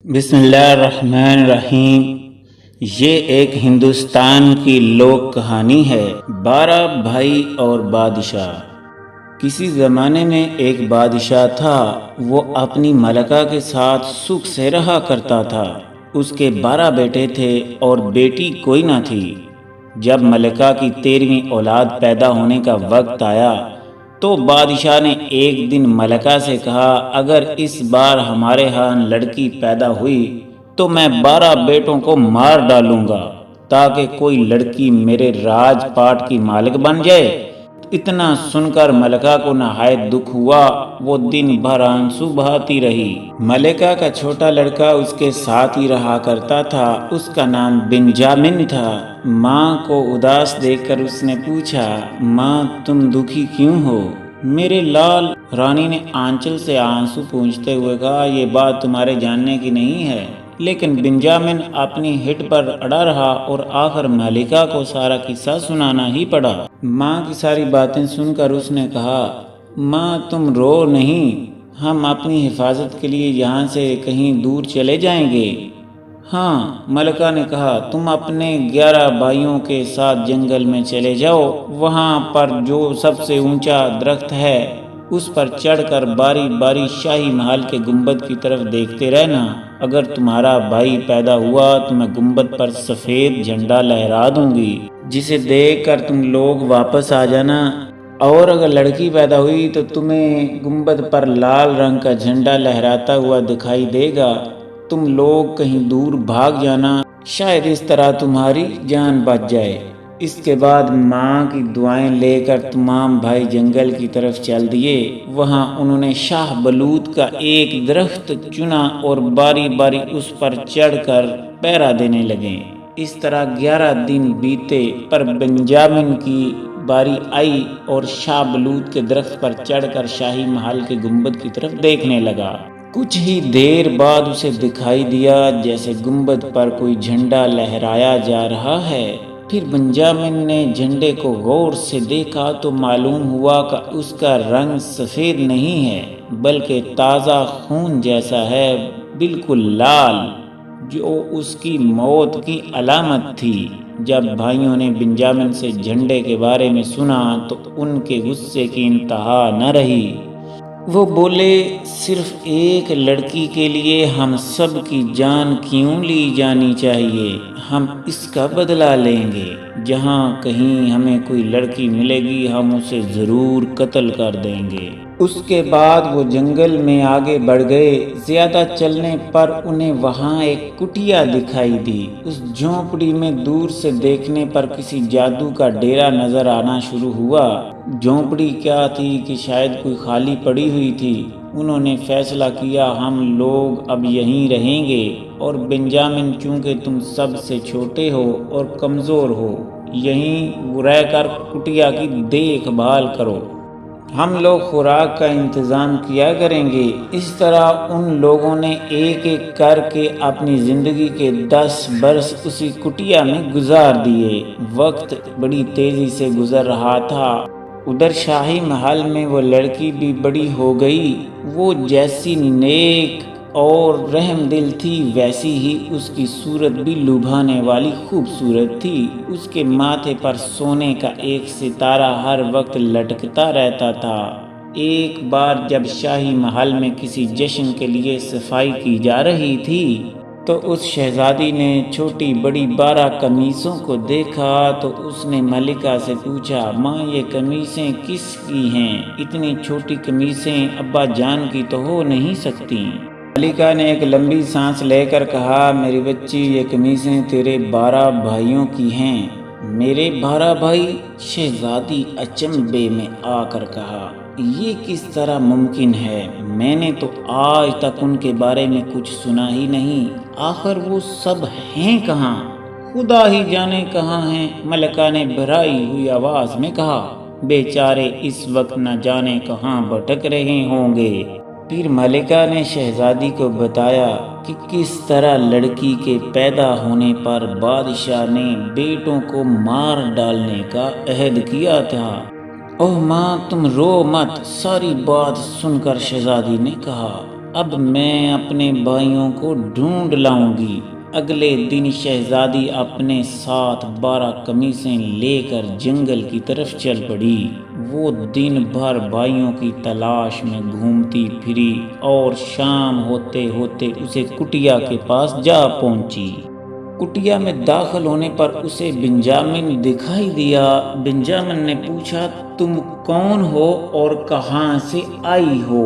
بسم اللہ الرحمن الرحیم۔ یہ ایک ہندوستان کی لوک کہانی ہے، 12 بھائی اور بادشاہ۔ کسی زمانے میں ایک بادشاہ تھا، وہ اپنی ملکہ کے ساتھ سکھ سے رہا کرتا تھا۔ اس کے 12 بیٹے تھے اور بیٹی کوئی نہ تھی۔ جب ملکہ کی 13ویں اولاد پیدا ہونے کا وقت آیا تو بادشاہ نے ایک دن ملکہ سے کہا، اگر اس بار ہمارے ہاں لڑکی پیدا ہوئی تو میں 12 بیٹوں کو مار ڈالوں گا تاکہ کوئی لڑکی میرے راج پاٹ کی مالک بن جائے۔ اتنا سن کر ملکہ کو نہایت دکھ ہوا، وہ دن بھر آنسو بہاتی رہی۔ ملکہ کا چھوٹا لڑکا اس کے ساتھ ہی رہا کرتا تھا، اس کا نام بنجامن تھا۔ ماں کو اداس دیکھ کر اس نے پوچھا، ماں تم دکھی کیوں ہو؟ میرے لال، رانی نے آنچل سے آنسو پونچھتے ہوئے کہا، یہ بات تمہارے جاننے کی نہیں ہے۔ لیکن بنجامن اپنی ہٹ پر اڑا رہا اور آخر ملکہ کو سارا قصہ سنانا ہی پڑا۔ ماں کی ساری باتیں سن کر اس نے کہا، ماں تم رو نہیں، ہم اپنی حفاظت کے لیے یہاں سے کہیں دور چلے جائیں گے۔ ہاں، ملکہ نے کہا، تم اپنے 11 بھائیوں کے ساتھ جنگل میں چلے جاؤ، وہاں پر جو سب سے اونچا درخت ہے اس پر چڑھ کر باری باری شاہی محل کے گنبد کی طرف دیکھتے رہنا۔ اگر تمہارا بھائی پیدا ہوا تو میں گنبد پر سفید جھنڈا لہرا دوں گی، جسے دیکھ کر تم لوگ واپس آ جانا، اور اگر لڑکی پیدا ہوئی تو تمہیں گنبد پر لال رنگ کا جھنڈا لہراتا ہوا دکھائی دے گا۔ تم لوگ کہیں دور بھاگ جانا، شاید اس طرح تمہاری جان بچ جائے۔ اس کے بعد ماں کی دعائیں لے کر تمام بھائی جنگل کی طرف چل دیے۔ وہاں انہوں نے شاہ بلوت کا ایک درخت چنا اور باری باری اس پر چڑھ کر پہرا دینے لگے۔ اس طرح 11 دن بیتے، پر بنجامن کی باری آئی اور شاہ بلوت کے درخت پر چڑھ کر شاہی محل کے گنبد کی طرف دیکھنے لگا۔ کچھ ہی دیر بعد اسے دکھائی دیا جیسے گنبد پر کوئی جھنڈا لہرایا جا رہا ہے۔ پھر بنجامن نے جھنڈے کو غور سے دیکھا تو معلوم ہوا کہ اس کا رنگ سفید نہیں ہے بلکہ تازہ خون جیسا ہے، بالکل لال، جو اس کی موت کی علامت تھی۔ جب بھائیوں نے بنجامن سے جھنڈے کے بارے میں سنا تو ان کے غصے کی انتہا نہ رہی۔ وہ بولے، صرف ایک لڑکی کے لیے ہم سب کی جان کیوں لی جانی چاہیے؟ ہم اس کا بدلہ لیں گے۔ جہاں کہیں ہمیں کوئی لڑکی ملے گی ہم اسے ضرور قتل کر دیں گے۔ اس کے بعد وہ جنگل میں آگے بڑھ گئے۔ زیادہ چلنے پر انہیں وہاں ایک کٹیا دکھائی دی۔ اس جھونپڑی میں دور سے دیکھنے پر کسی جادو کا ڈیرا نظر آنا شروع ہوا۔ جھونپڑی کیا تھی کہ شاید کوئی خالی پڑی ہوئی تھی۔ انہوں نے فیصلہ کیا، ہم لوگ اب یہیں رہیں گے، اور بنجامن چونکہ تم سب سے چھوٹے ہو اور کمزور ہو، یہیں رہ کر کٹیا کی دیکھ بھال کرو، ہم لوگ خوراک کا انتظام کیا کریں گے۔ اس طرح ان لوگوں نے ایک ایک کر کے اپنی زندگی کے 10 برس اسی کٹیا میں گزار دیے۔ وقت بڑی تیزی سے گزر رہا تھا۔ ادھر شاہی محل میں وہ لڑکی بھی بڑی ہو گئی۔ وہ جیسی نیک اور رحم دل تھی ویسی ہی اس کی صورت بھی لبھانے والی خوبصورت تھی۔ اس کے ماتھے پر سونے کا ایک ستارہ ہر وقت لٹکتا رہتا تھا۔ ایک بار جب شاہی محل میں کسی جشن کے لیے صفائی کی جا رہی تھی تو اس شہزادی نے چھوٹی بڑی 12 قمیصوں کو دیکھا تو اس نے ملکہ سے پوچھا، ماں یہ قمیصیں کس کی ہیں؟ اتنی چھوٹی قمیصیں ابا جان کی تو ہو نہیں سکتی۔ ملکہ نے ایک لمبی سانس لے کر کہا، میری بچی یہ قمیصیں تیرے 12 بھائیوں کی ہیں۔ میرے 12 بھائی؟ شہزادی اچنبھے میں آ کر کہا، یہ کس طرح ممکن ہے؟ میں نے تو آج تک ان کے بارے میں کچھ سنا ہی نہیں۔ آخر وہ سب ہیں کہاں؟ خدا ہی جانے کہاں ہیں، ملکہ نے بھرائی ہوئی آواز میں کہا۔ بیچارے اس وقت نہ جانے کہاں بھٹک رہے ہوں گے۔ پھر ملکہ نے شہزادی کو بتایا کہ کس طرح لڑکی کے پیدا ہونے پر بادشاہ نے بیٹوں کو مار ڈالنے کا عہد کیا تھا۔ اوہ ماں تم رو مت، ساری بات سن کر شہزادی نے کہا، اب میں اپنے بھائیوں کو ڈھونڈ لاؤں گی۔ اگلے دن شہزادی اپنے ساتھ 12 قمیصیں لے کر جنگل کی طرف چل پڑی۔ وہ دن بھر بھائیوں کی تلاش میں گھومتی پھری اور شام ہوتے ہوتے اسے کٹیا کے پاس جا پہنچی۔ کٹیا میں داخل ہونے پر اسے بنجامن دکھائی دیا۔ بنجامن نے پوچھا، تم کون ہو اور کہاں سے آئی ہو؟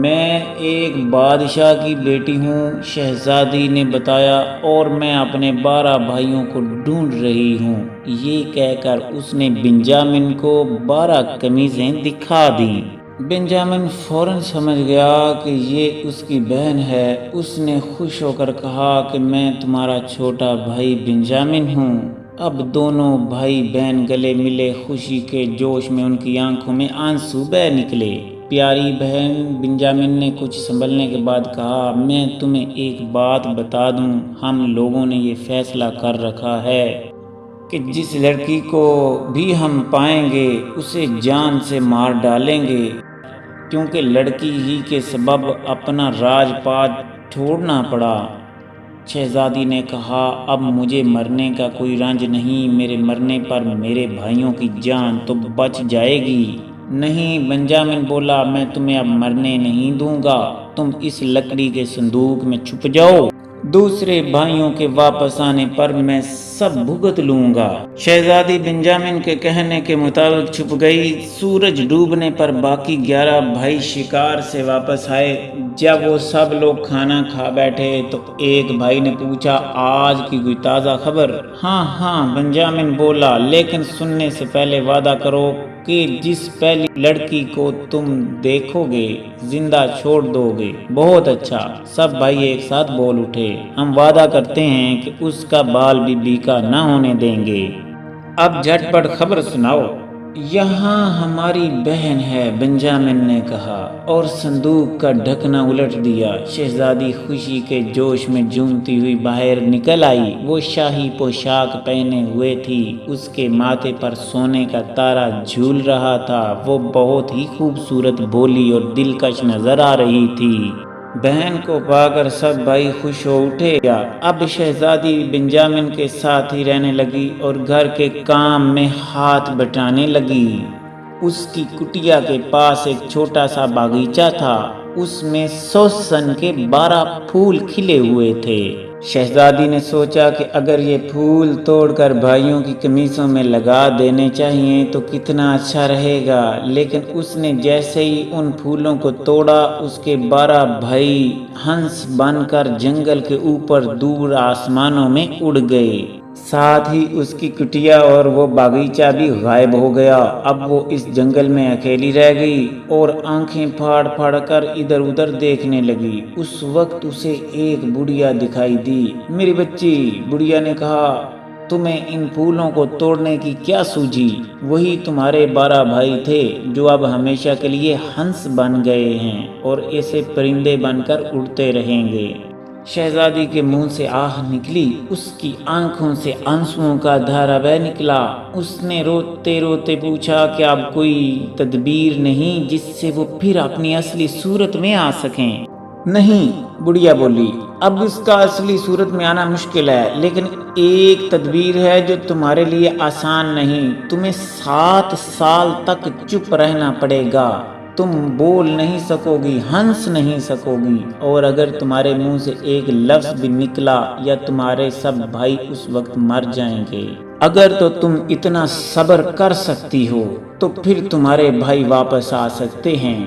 میں ایک بادشاہ کی بیٹی ہوں، شہزادی نے بتایا، اور میں اپنے 12 بھائیوں کو ڈھونڈ رہی ہوں۔ یہ کہہ کر اس نے بنجامن کو 12 قمیصیں دکھا دیں۔ بنجامن فوراً سمجھ گیا کہ یہ اس کی بہن ہے۔ اس نے خوش ہو کر کہا کہ میں تمہارا چھوٹا بھائی بنجامن ہوں۔ اب دونوں بھائی بہن گلے ملے، خوشی کے جوش میں ان کی آنکھوں میں آنسو بہہ نکلے۔ پیاری بہن، بنجامن نے کچھ سنبھلنے کے بعد کہا، میں تمہیں ایک بات بتا دوں، ہم لوگوں نے یہ فیصلہ کر رکھا ہے کہ جس لڑکی کو بھی ہم پائیں گے اسے جان سے مار ڈالیں گے، کیونکہ لڑکی ہی کے سبب اپنا راج پاٹ چھوڑنا پڑا۔ شہزادی نے کہا، اب مجھے مرنے کا کوئی رنج نہیں، میرے مرنے پر میرے بھائیوں کی جان تو بچ جائے گی۔ نہیں، بنجامن بولا، میں تمہیں اب مرنے نہیں دوں گا، تم اس لکڑی کے صندوق میں چھپ جاؤ، دوسرے بھائیوں کے واپس آنے پر میں سب بھگت لوں گا۔ شہزادی بنجامن کے کہنے کے مطابق چھپ گئی۔ سورج ڈوبنے پر باقی 11 بھائی شکار سے واپس آئے۔ جب وہ سب لوگ کھانا کھا بیٹھے تو ایک بھائی نے پوچھا، آج کی کوئی تازہ خبر؟ ہاں، بنجامن بولا، لیکن سننے سے پہلے وعدہ کرو کہ جس پہلی لڑکی کو تم دیکھو گے زندہ چھوڑ دو گے۔ بہت اچھا، سب بھائی ایک ساتھ بول اٹھے، ہم وعدہ کرتے ہیں کہ اس کا بال بھی بیکا نہ ہونے دیں گے۔ اب جھٹ پٹ خبر سناؤ۔ یہاں ہماری بہن ہے، بنجامن نے کہا، اور صندوق کا ڈھکنا الٹ دیا۔ شہزادی خوشی کے جوش میں جھومتی ہوئی باہر نکل آئی۔ وہ شاہی پوشاک پہنے ہوئے تھی، اس کے ماتھے پر سونے کا تارا جھول رہا تھا۔ وہ بہت ہی خوبصورت، بھولی اور دلکش نظر آ رہی تھی۔ بہن کو پا کر سب بھائی خوش ہو اٹھے۔ اب شہزادی بنجامن کے ساتھ ہی رہنے لگی اور گھر کے کام میں ہاتھ بٹانے لگی۔ اس کی کٹیا کے پاس ایک چھوٹا سا باغیچہ تھا، اس میں سوسن کے 12 پھول کھلے ہوئے تھے۔ شہزادی نے سوچا کہ اگر یہ پھول توڑ کر بھائیوں کی قمیصوں میں لگا دینے چاہیے تو کتنا اچھا رہے گا، لیکن اس نے جیسے ہی ان پھولوں کو توڑا، اس کے 12 بھائی ہنس بن کر جنگل کے اوپر دور آسمانوں میں اڑ گئے۔ ساتھ ہی اس کی کٹیا اور وہ باغیچہ بھی غائب ہو گیا۔ اب وہ اس جنگل میں اکیلی رہ گئی اور آنکھیں پھاڑ پھاڑ کر ادھر ادھر دیکھنے لگی۔ اس وقت اسے ایک بڑھیا دکھائی دی۔ میری بچی، بڑھیا نے کہا، تمہیں ان پھولوں کو توڑنے کی کیا سوجھی؟ وہی تمہارے 12 بھائی تھے جو اب ہمیشہ کے لیے ہنس بن گئے ہیں اور ایسے پرندے بن کر اڑتے رہیں گے۔ شہزادی کے منہ سے آہ نکلی، اس کی آنکھوں سے آنسوؤں کا دھارا بہہ نکلا۔ اس نے روتے روتے پوچھا کہ اب کوئی تدبیر نہیں جس سے وہ پھر اپنی اصلی صورت میں آ سکیں؟ نہیں، بڑھیا بولی، اب اس کا اصلی صورت میں آنا مشکل ہے، لیکن ایک تدبیر ہے جو تمہارے لیے آسان نہیں۔ تمہیں 7 سال تک چپ رہنا پڑے گا، تم بول نہیں سکو گی، ہنس نہیں سکو گی، اور اگر تمہارے منہ سے ایک لفظ بھی نکلا یا تمہارے سب بھائی اس وقت مر جائیں گے۔ اگر تو تم اتنا صبر کر سکتی ہو تو پھر تمہارے بھائی واپس آ سکتے ہیں۔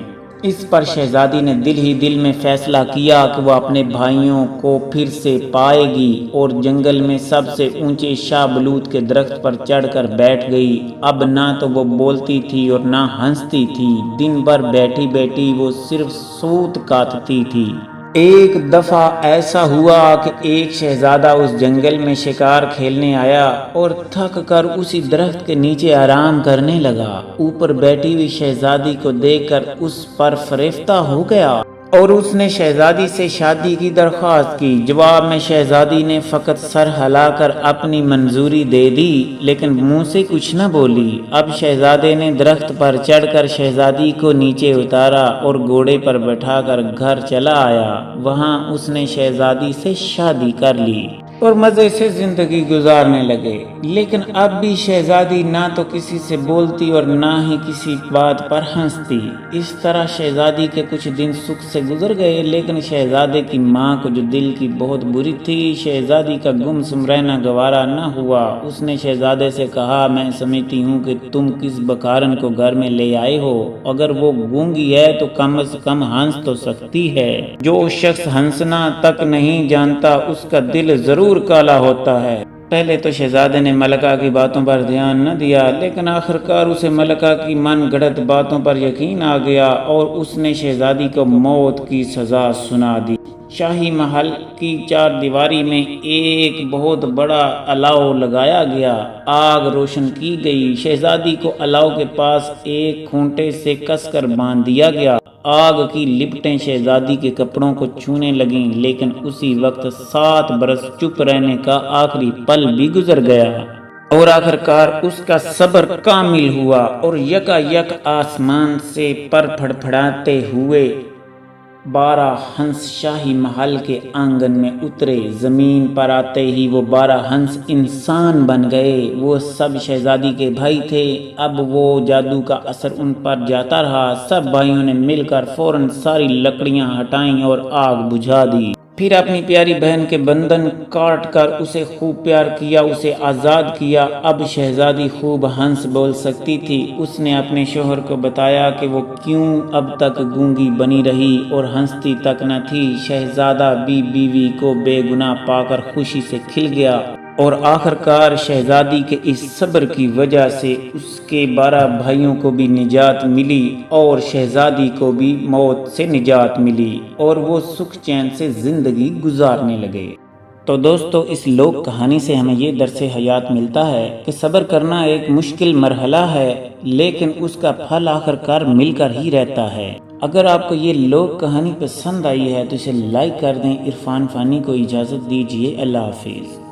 اس پر شہزادی نے دل ہی دل میں فیصلہ کیا کہ وہ اپنے بھائیوں کو پھر سے پائے گی، اور جنگل میں سب سے اونچے شاہ بلوت کے درخت پر چڑھ کر بیٹھ گئی۔ اب نہ تو وہ بولتی تھی اور نہ ہنستی تھی، دن بھر بیٹھی بیٹھی وہ صرف سوت کاٹتی تھی۔ ایک دفعہ ایسا ہوا کہ ایک شہزادہ اس جنگل میں شکار کھیلنے آیا اور تھک کر اسی درخت کے نیچے آرام کرنے لگا۔ اوپر بیٹھی ہوئی شہزادی کو دیکھ کر اس پر فریفتہ ہو گیا۔ اور اس نے شہزادی سے شادی کی درخواست کی۔ جواب میں شہزادی نے فقط سر ہلا کر اپنی منظوری دے دی، لیکن منہ سے کچھ نہ بولی۔ اب شہزادے نے درخت پر چڑھ کر شہزادی کو نیچے اتارا اور گھوڑے پر بٹھا کر گھر چلا آیا۔ وہاں اس نے شہزادی سے شادی کر لی اور مزے سے زندگی گزارنے لگے۔ لیکن اب بھی شہزادی نہ تو کسی سے بولتی اور نہ ہی کسی بات پر ہنستی۔ اس طرح شہزادی کے کچھ دن سکھ سے گزر گئے، لیکن شہزادے کی ماں کو جو دل کی بہت بری تھی، شہزادی کا گمسم رہنا گوارا نہ ہوا۔ اس نے شہزادے سے کہا، میں سمجھتی ہوں کہ تم کس بکارن کو گھر میں لے آئے ہو۔ اگر وہ گونگی ہے تو کم از کم ہنس تو سکتی ہے۔ جو شخص ہنسنا تک نہیں جانتا اس کا دل ضرور کالا ہوتا ہے۔ پہلے تو شہزادے نے ملکہ کی باتوں پر دھیان نہ دیا، لیکن آخرکار اسے ملکہ کی من گھڑت باتوں پر یقین آ گیا اور اس نے شہزادی کو موت کی سزا سنا دی۔ شاہی محل کی چار دیواری میں ایک بہت بڑا الاؤ لگایا گیا۔ آگ روشن کی گئی۔ شہزادی کو الاؤ کے پاس ایک کھونٹے سے کس کر باندھ دیا گیا۔ آگ کی لپٹیں شہزادی کے کپڑوں کو چھونے لگیں، لیکن اسی وقت 7 برس چپ رہنے کا آخری پل بھی گزر گیا اور آخرکار اس کا صبر کامل ہوا اور یکا یک آسمان سے پر پھڑپھڑاتے ہوئے 12 ہنس شاہی محل کے آنگن میں اترے۔ زمین پر آتے ہی وہ 12 ہنس انسان بن گئے۔ وہ سب شہزادی کے بھائی تھے۔ اب وہ جادو کا اثر ان پر جاتا رہا۔ سب بھائیوں نے مل کر فوراً ساری لکڑیاں ہٹائیں اور آگ بجھا دی۔ پھر اپنی پیاری بہن کے بندن کاٹ کر اسے خوب پیار کیا، اسے آزاد کیا۔ اب شہزادی خوب ہنس بول سکتی تھی۔ اس نے اپنے شوہر کو بتایا کہ وہ کیوں اب تک گونگی بنی رہی اور ہنستی تک نہ تھی۔ شہزادہ بھی بیوی کو بے گناہ پا کر خوشی سے کھل گیا اور آخرکار شہزادی کے اس صبر کی وجہ سے اس کے 12 بھائیوں کو بھی نجات ملی اور شہزادی کو بھی موت سے نجات ملی اور وہ سکھ چین سے زندگی گزارنے لگے۔ تو دوستو، اس لوک کہانی سے ہمیں یہ درس حیات ملتا ہے کہ صبر کرنا ایک مشکل مرحلہ ہے، لیکن اس کا پھل آخرکار مل کر ہی رہتا ہے۔ اگر آپ کو یہ لوک کہانی پسند آئی ہے تو اسے لائک کر دیں۔ عرفان فانی کو اجازت دیجیے۔ اللہ حافظ۔